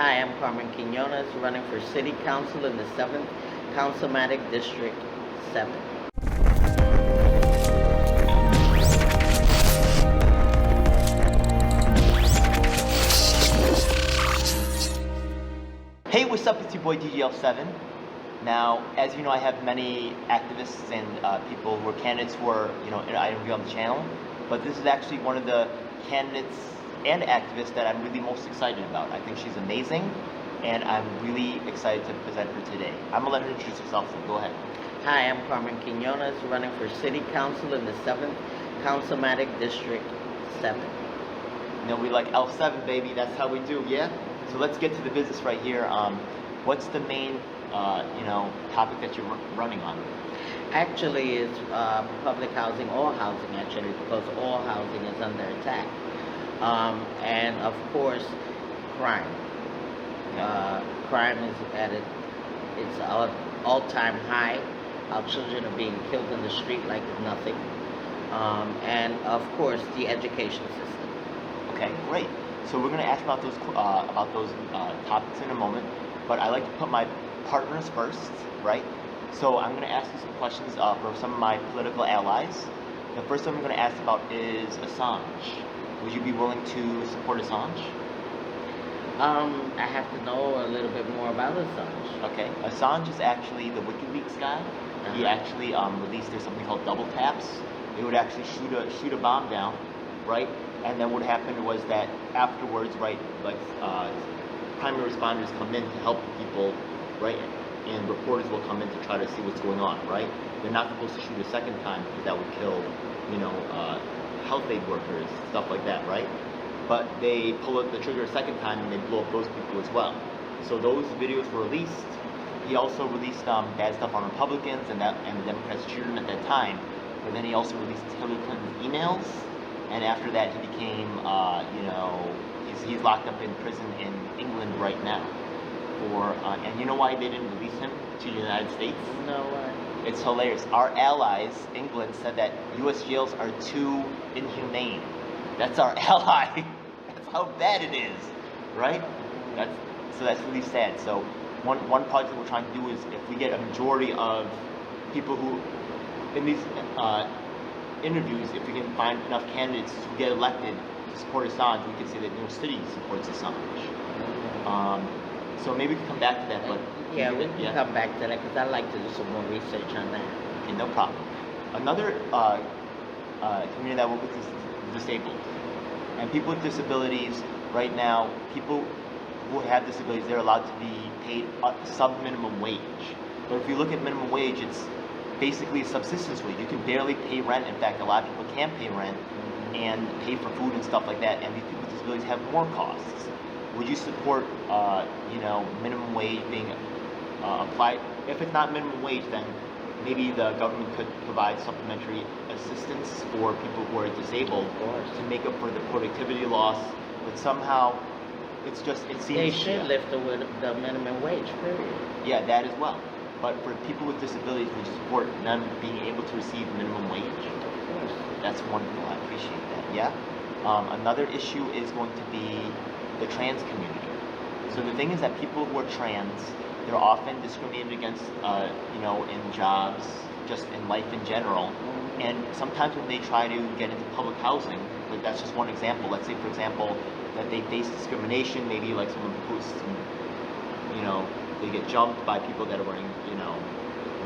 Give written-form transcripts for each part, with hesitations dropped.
Hi, I'm Carmen Quinones, running for City Council in the 7th Councilmatic District 7. Hey, what's up? It's your boy DGL7. Now, as you know, I have many activists and people who are candidates who are, I interview on the channel. But this is actually one of the candidates and activists that I'm really most excited about. I think she's amazing, and I'm really excited to present her today. I'm gonna let her introduce herself, so go ahead. Hi, I'm Carmen Quinones, running for City Council in the 7th Councilmatic District 7. We like L7, baby. That's how we do, yeah? So let's get to the business right here. What's the main, topic that you're running on? Actually, it's public housing, all housing actually, because all housing is under attack. And of course, crime. Crime is at its all-time high. Our children are being killed in the street like it's nothing. And of course, the education system. Okay, great. So we're going to ask about those topics in a moment, but I like to put my partners first, right? So I'm going to ask you some questions for some of my political allies. The first one I'm going to ask about is Assange. Would you be willing to support Assange? I have to know a little bit more about Assange. Okay, Assange is actually the WikiLeaks guy. He actually released something called double taps. They would actually shoot a bomb down, right? And then what happened was that afterwards, right, primary responders come in to help people, right? And reporters will come in to try to see what's going on, right? They're not supposed to shoot a second time because that would kill, health aid workers, stuff like that, right? But they pull the trigger a second time and they blow up those people as well. So those videos were released. He also released bad stuff on Republicans and the Democrats cheered him at that time. But then he also released Hillary Clinton's emails. And after that, he became, he's locked up in prison in England right now. And you know why they didn't release him to the United States? No way. It's hilarious. Our allies, England, said that U.S. jails are too inhumane. That's our ally. That's how bad it is, right? That's really sad. So one project we're trying to do is if we get a majority of people who, in these interviews, if we can find enough candidates who get elected to support Assange, we can say that New York City supports Assange. So maybe we can come back to that, but yeah, we can come back to that because I'd like to do some more research on that. Okay, no problem. Another community that works with is disabled. And people with disabilities, right now, people who have disabilities, they're allowed to be paid sub-minimum wage. But if you look at minimum wage, it's basically a subsistence wage. You can barely pay rent. In fact, a lot of people can't pay rent and pay for food and stuff like that. And these people with disabilities have more costs. Would you support, minimum wage being applied? If it's not minimum wage, then maybe the government could provide supplementary assistance for people who are disabled to make up for the productivity loss. But somehow, it seems they should lift the minimum wage, period. Yeah, that as well. But for people with disabilities, would you support them being able to receive minimum wage? Of course. That's wonderful. I appreciate that. Yeah. Another issue is going to be the trans community. So the thing is that people who are trans, they're often discriminated against, in jobs, just in life in general. And sometimes when they try to get into public housing, like that's just one example. Let's say, for example, that they face discrimination, maybe like someone posts, they get jumped by people that are wearing,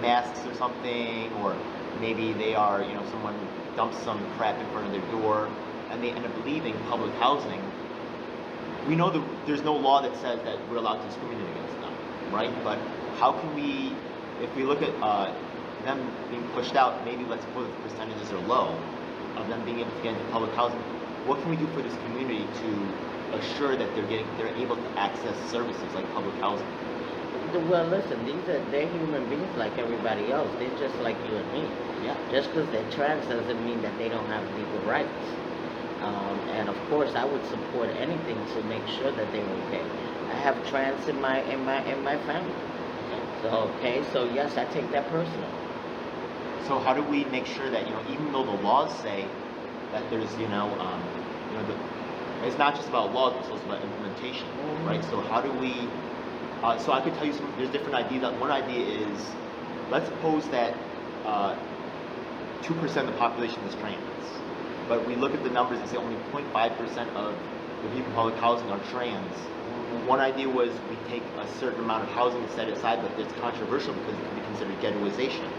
masks or something, or maybe they are, someone dumps some crap in front of their door, and they end up leaving public housing. We know there's no law that says that we're allowed to discriminate against them, right? But how can we, if we look at them being pushed out, maybe let's suppose the percentages are low of them being able to get into public housing, what can we do for this community to assure that they're able to access services like public housing? Well, listen, they're human beings like everybody else. They're just like you and me. Yeah. Just because they're trans doesn't mean that they don't have legal rights. And of course, I would support anything to make sure that they're okay. I have trans in my family. So so yes, I take that personal. So how do we make sure that even though the laws say that there's It's not just about laws, but it's also about implementation, right? So how do we? So I could tell you there's different ideas. One idea is, let's suppose that 2% of the population is trans, but we look at the numbers and say only 0.5% of the people in public housing are trans. One idea was we take a certain amount of housing set aside, but it's controversial because it can be considered ghettoization,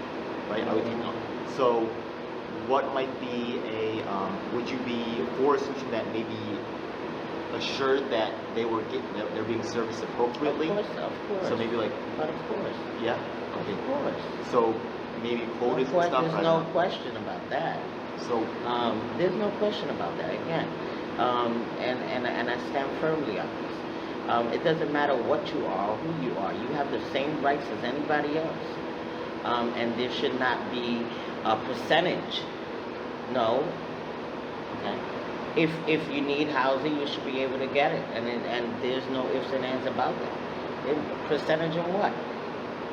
right? So what might be would you be for a solution that maybe assured that they're being serviced appropriately? Of course. So maybe like. But of course. Yeah. Okay. Of course. So maybe quotas and stuff. There's no question about that. So there's no question about that. Again, and I stand firmly on this. It doesn't matter what you are or who you are. You have the same rights as anybody else. And there should not be a percentage. No. Okay. If you need housing, you should be able to get it, and there's no ifs and ands about that. Percentage of what?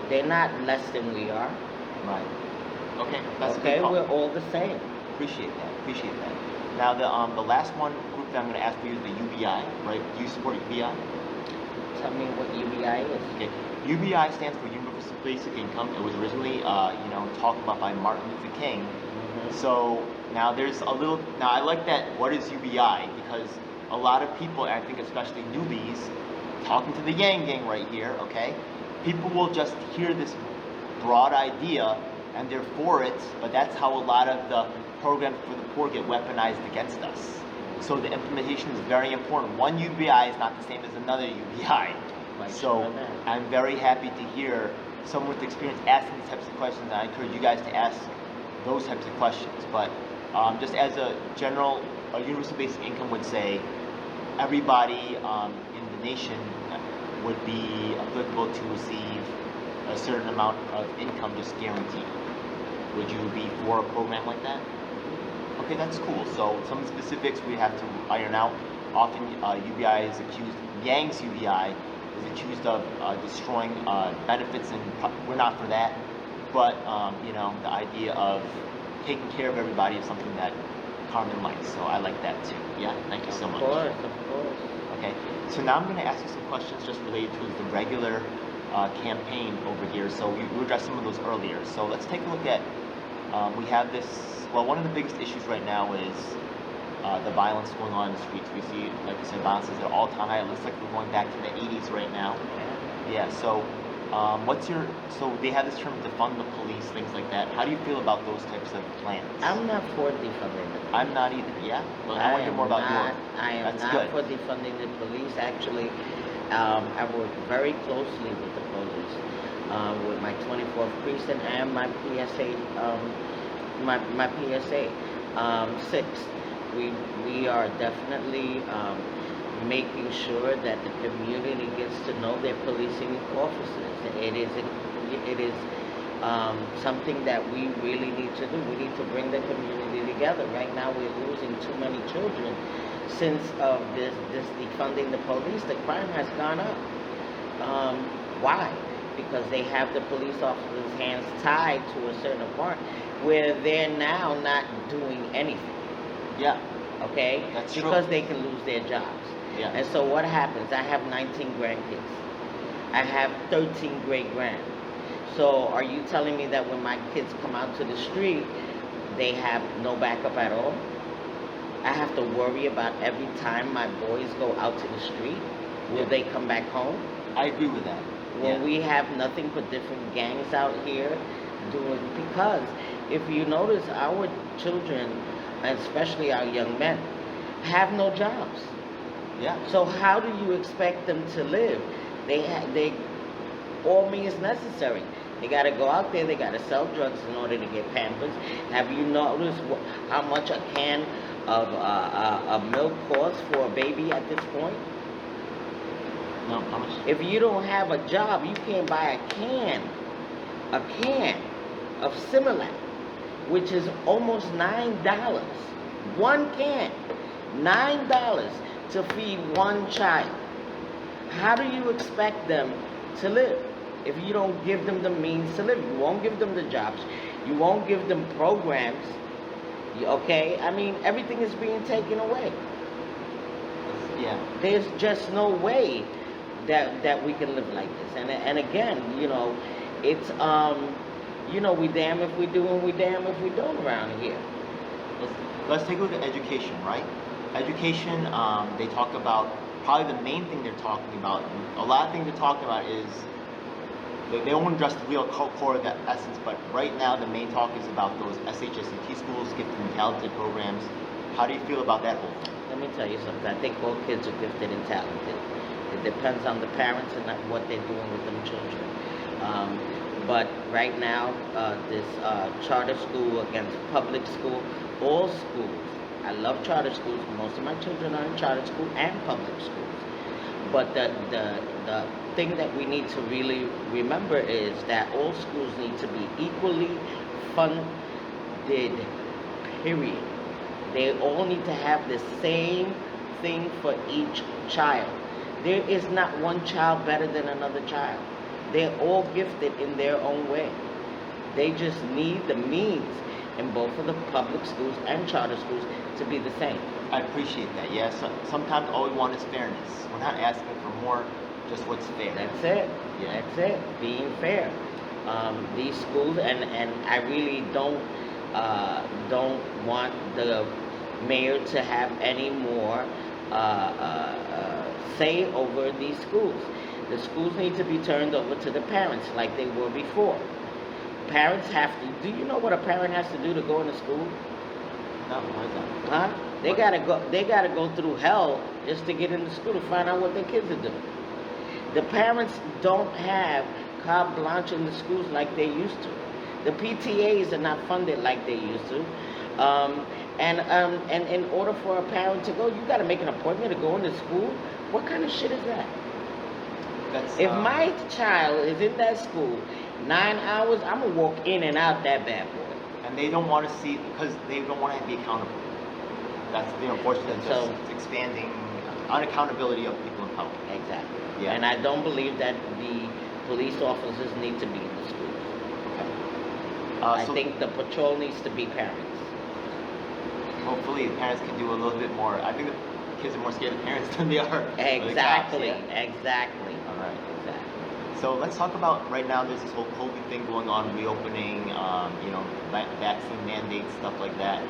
They're not less than we are. Right. Okay. That's okay. A good We're all the same. Appreciate that. Now the last one group that I'm going to ask for you is the UBI, right? Do you support UBI? Tell me what UBI is. Okay. UBI stands for Universal Basic Income. It was originally talked about by Martin Luther King. So now I like that. What is UBI? Because a lot of people, and I think especially newbies, talking to the Yang Gang right here, okay? People will just hear this broad idea and they're for it, but that's how a lot of the programs for the poor get weaponized against us. So the implementation is very important. One UBI is not the same as another UBI. So I'm very happy to hear someone with experience asking these types of questions, and I encourage you guys to ask those types of questions. But just as a general, a universal basic income would say everybody in the nation would be applicable to receive a certain amount of income just guaranteed. Would you be for a program like that? Okay, that's cool. So some specifics we have to iron out. Often UBI is accused, Yang's UBI is accused of destroying benefits, and we're not for that. But the idea of taking care of everybody is something that Carmen likes. So I like that too. Yeah, thank you so much. Of course. Okay, so now I'm going to ask you some questions just related to the regular campaign over here. So we addressed some of those earlier. So let's take a look at, we have this, well, one of the biggest issues right now is the violence going on in the streets. We see, like I said, violence is at all-time high. It looks like we're going back to the 80s right now. Yeah, so so they have this term, defund the police, things like that. How do you feel about those types of plans? I'm not for defunding the police. I'm not either, yeah? Well, I want to hear more about yours. I am That's not good. for defunding the police. Actually, I work very closely with the police, with my 24th precinct and my PSA, my PSA 6. We are definitely making sure that the community gets to know their policing officers. It is something that we really need to do. We need to bring the community together. Right now, we're losing too many children. Since this defunding the police, the crime has gone up. Why? Because they have the police officers' hands tied to a certain part where they're now not doing anything. Yeah. Okay? That's true. Because they can lose their jobs. Yeah. And so what happens? I have 19 grandkids. I have 13 great-grand. So are you telling me that when my kids come out to the street, they have no backup at all? I have to worry about every time my boys go out to the street, will they come back home? I agree with that. Well, we have nothing but different gangs out here doing, because if you notice, our children, and especially our young men, have no jobs. Yeah. So how do you expect them to live? They all means necessary. They got to go out there. They got to sell drugs in order to get Pampers. Have you noticed how much a can of milk costs for a baby at this point? No, how much? If you don't have a job, you can't buy a can of Similac, which is almost $9. One can, $9 to feed one child. How do you expect them to live if you don't give them the means to live? You won't give them the jobs. You won't give them programs. Okay? I mean, everything is being taken away. Yeah. There's just no way that we can live like this. And again, it's we damn if we do and we damn if we don't around here. Let's take a look at education, right? Education, they talk about, probably the main thing they're talking about, a lot of things they're talking about is, they won't address the real core of the essence, but right now the main talk is about those SHST schools, gifted and talented programs. How do you feel about that whole thing? Let me tell you something. I think all kids are gifted and talented. It depends on the parents and what they're doing with them children. But right now, this charter school against public school, all schools. I love charter schools. Most of my children are in charter school and public schools. But the thing that we need to really remember is that all schools need to be equally funded, period. They all need to have the same thing for each child. There is not one child better than another child. They're all gifted in their own way. They just need the means in both of the public schools and charter schools to be the same. I appreciate that. Yeah, sometimes all we want is fairness. We're not asking for more, just what's fair. That's it. Yeah. That's it. Being fair. These schools, and I really don't want the mayor to have any more say over these schools. The schools need to be turned over to the parents like they were before. Parents have to. Do you know what a parent has to do to go into school? No, why is that? Huh? They gotta go through hell just to get into school to find out what their kids are doing. The parents don't have carte blanche in the schools like they used to. The PTAs are not funded like they used to. And in order for a parent to go, you got to make an appointment to go into school. What kind of shit is that? If my child is in that school 9 hours, I'm gonna walk in and out that bad boy. And they don't want to see, because they don't want to be accountable. That's the unfortunate. So it's expanding unaccountability of people in power. Exactly. Yeah. And I don't believe that the police officers need to be in the schools. Okay. I think the patrol needs to be parents. Hopefully the parents can do a little bit more. I think the kids are more scared of parents than they are. Exactly. The cops, yeah? Exactly. All right. Exactly. So let's talk about, right now there's this whole COVID thing going on, reopening, vaccine mandates, stuff like that.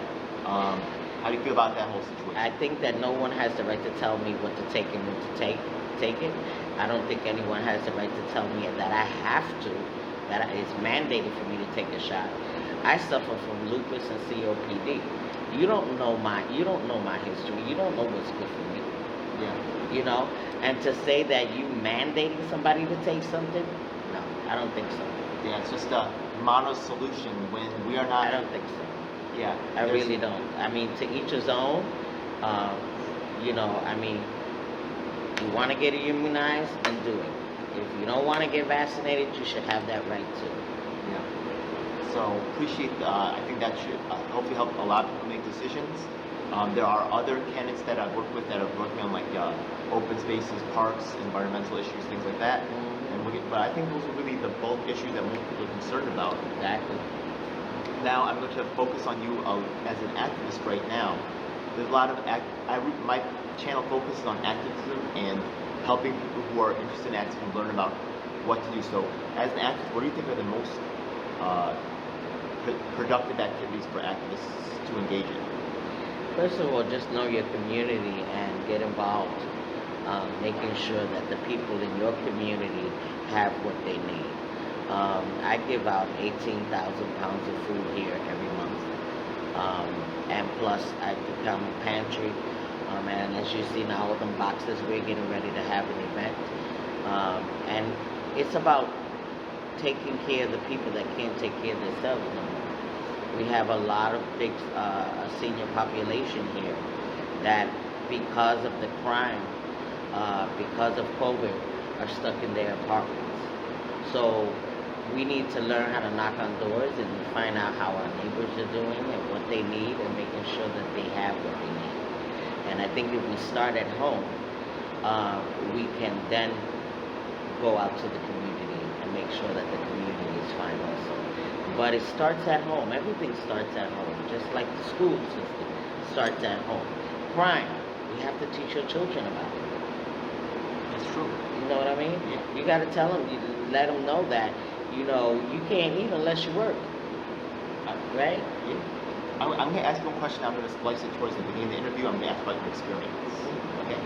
How do you feel about that whole situation? I think that no one has the right to tell me what to take and when to take it. I don't think anyone has the right to tell me that I have to, that it's mandated for me to take a shot. I suffer from lupus and COPD. You don't know my history. You don't know what's good for me. Yeah. And to say that you mandating somebody to take something, no, I don't think so. Yeah, it's just a mono solution when we are not. I don't think so. Yeah. I really don't. I mean, to each his own. You want to get immunized, then do it. If you don't want to get vaccinated, you should have that right too. Yeah. So appreciate. I think that should hopefully help a lot of people make decisions. There are other candidates that I've worked with that are working on open spaces, parks, environmental issues, things like that. Mm-hmm. But I think those are really the bulk issues that most people are concerned about. Exactly. Now I'm going to focus on you as an activist right now. There's a lot of my channel focuses on activism and helping people who are interested in activism learn about what to do. So, as an activist, what do you think are the most productive activities for activists to engage in? First of all, just know your community and get involved, making sure that the people in your community have what they need. I give out 18,000 pounds of food here every month. And plus, I become a pantry. And as you see now with them boxes, we're getting ready to have an event. And it's about taking care of the people that can't take care of themselves no more. We have a lot of big senior population here that, because of the crime, because of COVID, are stuck in their apartments. So we need to learn how to knock on doors and find out how our neighbors are doing and what they need, and making sure that they have what they need. And I think if we start at home, we can then go out to the community and make sure that the community is fine also. But it starts at home. Everything starts at home, just like the school system starts at home. Crime You have to teach your children about it. That's true. You know what I mean? Yeah. You got to tell them, you let them know that, you know, you can't eat unless you work, right? Yeah. I'm going to ask you one question. I'm going to splice it towards the beginning of the interview. I'm going to ask about your experience. Okay.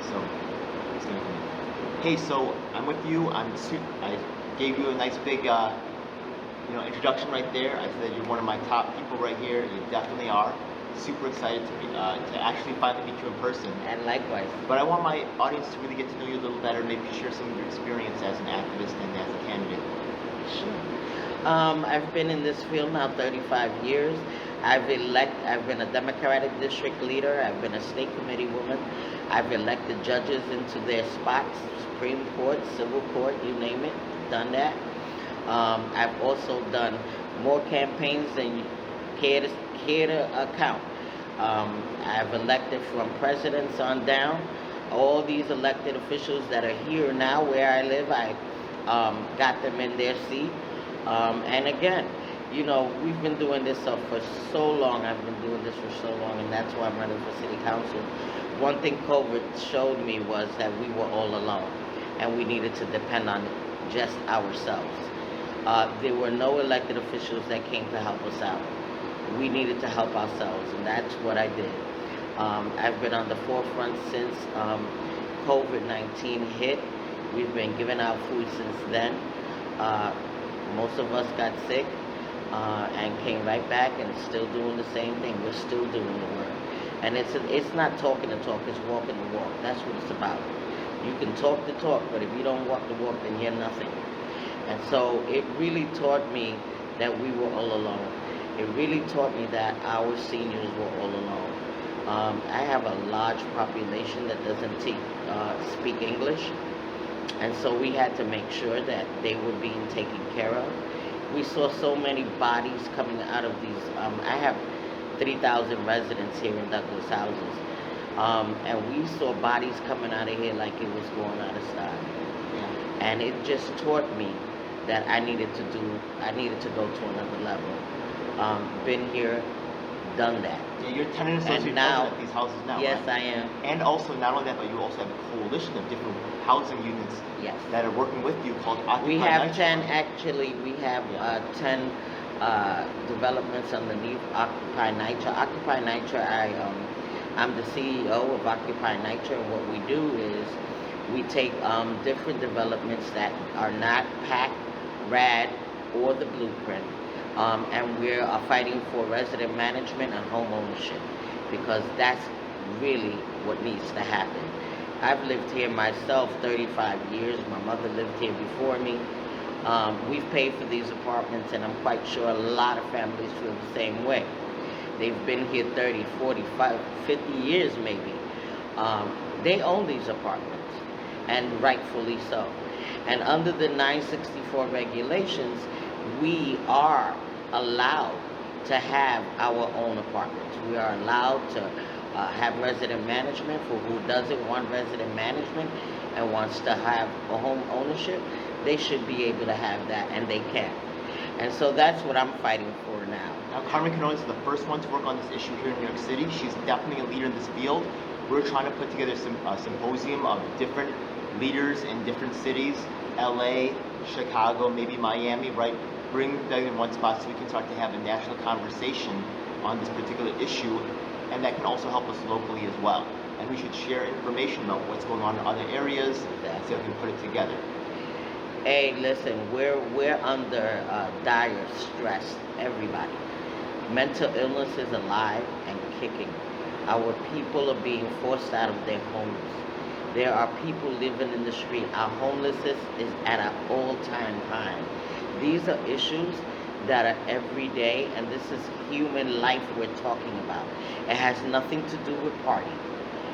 So, it's going to come in. Hey, so I'm with you. I gave you a nice big, introduction right there. I said you're one of my top people right here. You definitely are. Super excited to actually finally meet you in person. And likewise. But I want my audience to really get to know you a little better. Maybe share some of your experience as an activist and as a candidate. Sure. I've been in this field now 35 years. I've been a Democratic district leader. I've been a state committee woman. I've elected judges into their spots, Supreme Court, Civil Court, you name it, done that. I've also done more campaigns than you care to count. I've elected from presidents on down. All these elected officials that are here now where I live, I got them in their seat. And again, you know, we've been doing this for so long. I've been doing this for so long, and that's why I'm running for city council. One thing COVID showed me was that we were all alone, and we needed to depend on just ourselves. There were no elected officials that came to help us out. We needed to help ourselves, and that's what I did. I've been on the forefront since COVID-19 hit. We've been giving out food since then. Most of us got sick and came right back and still doing the same thing. We're still doing the work. And it's not talking the talk, it's walking the walk. That's what it's about. You can talk the talk, but if you don't walk the walk, then you're nothing. And so it really taught me that we were all alone. It really taught me that our seniors were all alone. I have a large population that doesn't speak English. And so we had to make sure that they were being taken care of. We saw so many bodies coming out of these. I have 3,000 residents here in Douglas houses. And we saw bodies coming out of here like it was going out of style. Yeah. And it just taught me that I needed to go to another level. Been here, done that. Yeah, you're tenant associate president at these houses now, yes, right? I am. And also, not only that, but you also have a coalition of different housing units Yes. that are working with you called Occupy We have Night 10, Squad. actually, we have 10 developments underneath Occupy Nitra. Occupy Nitra, I'm the CEO of Occupy Nitra, and what we do is we take different developments that are not PAC, RAD, or the Blueprint, and we are fighting for resident management and home ownership, because that's really what needs to happen. I've lived here myself 35 years. My mother lived here before me. We've paid for these apartments, and I'm quite sure a lot of families feel the same way. They've been here 30, 45, 50 years maybe. They own these apartments, and rightfully so. And under the 964 regulations, we are allowed to have our own apartments. We are allowed to have resident management. For who doesn't want resident management and wants to have a home ownership, they should be able to have that, and they can. And so that's what I'm fighting for now. Now, Carmen Quinones is the first one to work on this issue here in New York City. She's definitely a leader in this field. We're trying to put together a symposium of different leaders in different cities, LA, Chicago, maybe Miami, right? Bring them in one spot so we can start to have a national conversation on this particular issue, and that can also help us locally as well. And we should share information about what's going on in other areas so we can put it together. Hey, listen, we're under dire stress, everybody. Mental illness is alive and kicking. Our people are being forced out of their homes. There are people living in the street. Our homelessness is at an all-time high. These are issues that are every day, and this is human life we're talking about. It has nothing to do with party.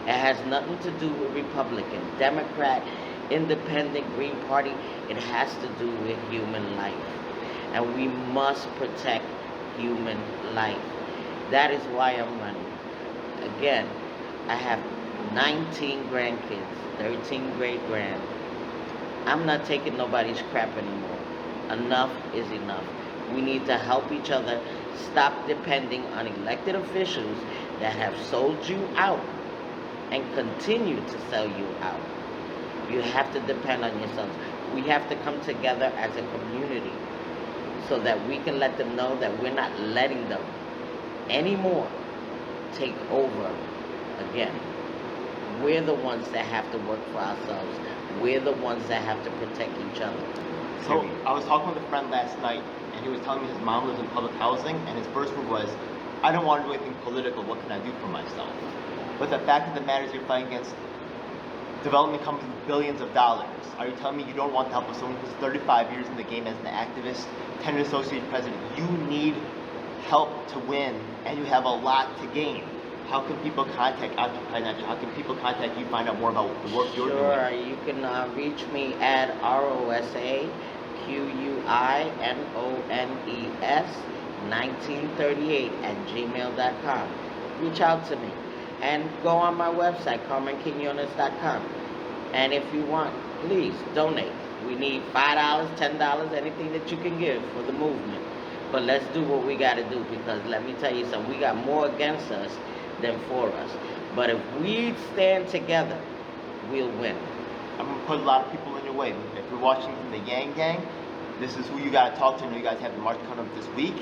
It has nothing to do with Republican, Democrat, Independent, Green Party. It has to do with human life. And we must protect human life. That is why I'm running. Again, I have 19 grandkids, 13 great-grand. I'm not taking nobody's crap anymore. Enough is enough. We need to help each other. Stop depending on elected officials that have sold you out and continue to sell you out. You have to depend on yourselves. We have to come together as a community so that we can let them know that we're not letting them anymore take over again. We're the ones that have to work for ourselves. We're the ones that have to protect each other. So I was talking with a friend last night, and he was telling me his mom lives in public housing, and his first word was, I don't want to do anything political, what can I do for myself? But the fact of the matter is you're fighting against development companies with billions of dollars. Are you telling me you don't want the help of someone who's 35 years in the game as an activist, tenured associate president? You need help to win, and you have a lot to gain. How can people contact Occupy Natural? How can people contact you, find out more about the work you're doing? Sure, you can reach me at ROSAQUINONES1938 Reach out to me. And go on my website, CarmenQuinones.com. And if you want, please donate. We need $5, $10, anything that you can give for the movement. But let's do what we got to do, because let me tell you something, we got more against us than for us. But if we stand together, we'll win. I'm going to put a lot of people in your way. If you're watching from the Yang Gang, this is who you got to talk to. I know you guys have the march coming up this week.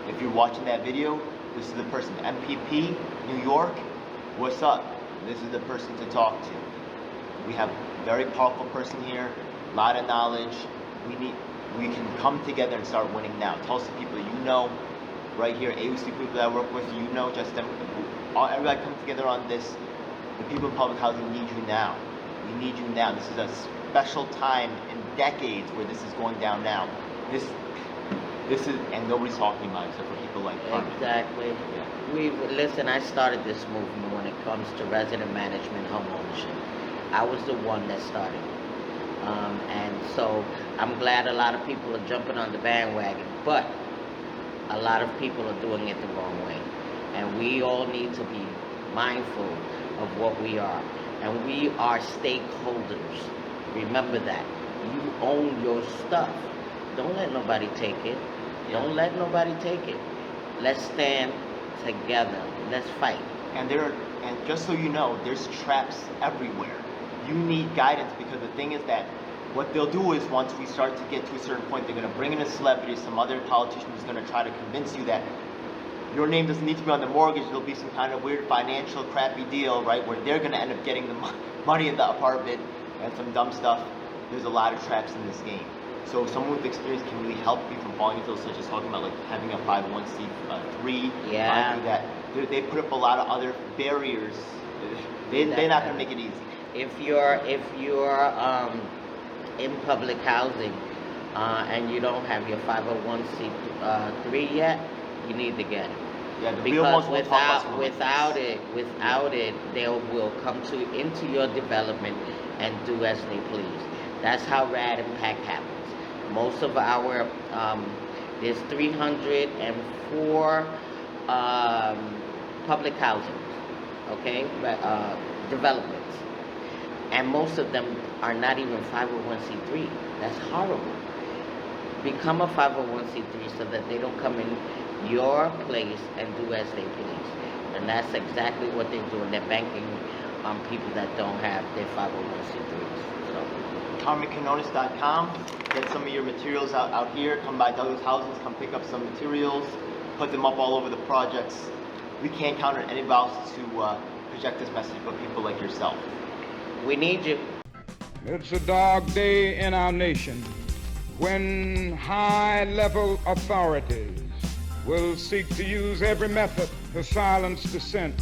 If you're watching that video, this is the person. MPP, New York, what's up? This is the person to talk to. We have a very powerful person here, a lot of knowledge. We can come together and start winning now. Tulsi people you know, right here, AUC people that I work with, you know, just them. Everybody come together on this. The people in public housing need you now. We need you now. This is a special time in decades where this is going down now. This is, and nobody's talking about it except for people like Carmen. Exactly. Yeah. Listen, I started this movement when it comes to resident management home ownership. I was the one that started it. And so I'm glad a lot of people are jumping on the bandwagon, but a lot of people are doing it the wrong way. And we all need to be mindful of what we are. And we are stakeholders. Remember that. You own your stuff. Don't let nobody take it. Don't let nobody take it. Let's stand together. Let's fight. And just so you know, there's traps everywhere. You need guidance, because the thing is that what they'll do is once we start to get to a certain point, they're going to bring in a celebrity, some other politician who's going to try to convince you that your name doesn't need to be on the mortgage. There'll be some kind of weird financial crappy deal, right, where they're going to end up getting the money in the apartment and some dumb stuff. There's a lot of traps in this game. So someone with experience can really help you from falling into those, such as talking about like having a 501c3. Yeah. That they put up a lot of other barriers. They're not going to make it easy. If you're in public housing and you don't have your 501c3 yet, you need to get it. Yeah, the because without it, they will come into your development and do as they please. That's how rad impact happens. Most of our there's 304 public housing, okay, developments. And most of them are not even 501c3. That's horrible. Become a 501c3 so that they don't come in your place and do as they please. And that's exactly what they're doing. They're banking on people that don't have their 501c3s. So. CarmenQuinones.com. Get some of your materials out here. Come by Douglas Houses. Come pick up some materials. Put them up all over the projects. We can't count on anybody else to project this message but people like yourself. We need you. It's a dark day in our nation when high-level authorities will seek to use every method to silence dissent.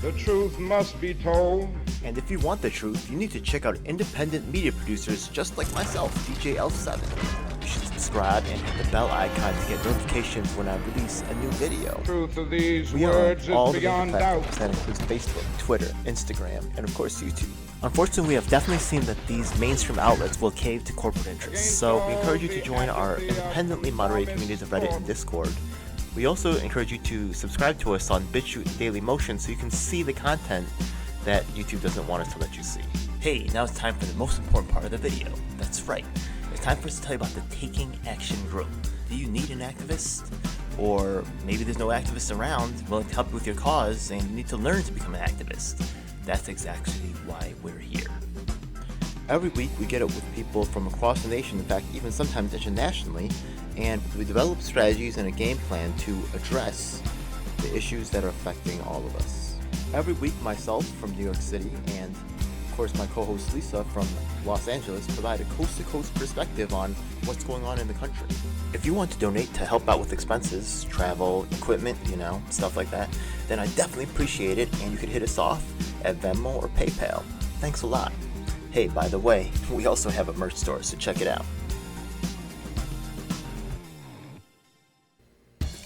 The truth must be told. And if you want the truth, you need to check out independent media producers just like myself, DJ L7. You should subscribe and hit the bell icon to get notifications when I release a new video. Truth of these We words are on all is the beyond different doubt. platforms. That includes Facebook, Twitter, Instagram, and of course YouTube. Unfortunately, we have definitely seen that these mainstream outlets will cave to corporate interests, so we encourage you to join our independently moderated communities of Reddit and Discord. We also encourage you to subscribe to us on BitChute and Dailymotion so you can see the content that YouTube doesn't want us to let you see. Hey, now it's time for the most important part of the video. That's right. It's time for us to tell you about the Taking Action Group. Do you need an activist? Or maybe there's no activists around willing to help you with your cause and you need to learn to become an activist. That's exactly why we're here. Every week we get up with people from across the nation, in fact even sometimes internationally, and we develop strategies and a game plan to address the issues that are affecting all of us. Every week myself from New York City and of course my co-host Lisa from Los Angeles provide a coast-to-coast perspective on what's going on in the country. If you want to donate to help out with expenses, travel, equipment, stuff like that, then I definitely appreciate it, and you can hit us off at Venmo or PayPal. Thanks a lot. Hey, by the way, we also have a merch store, so check it out.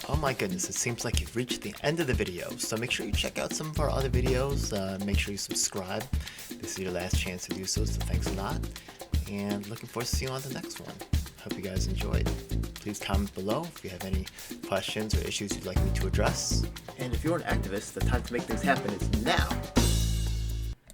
Oh my goodness, it seems like you've reached the end of the video, so make sure you check out some of our other videos. Make sure you subscribe. This is your last chance to do so thanks a lot. And looking forward to seeing you on the next one. Hope you guys enjoyed. Please comment below if you have any questions or issues you'd like me to address. And if you're an activist, the time to make things happen is now.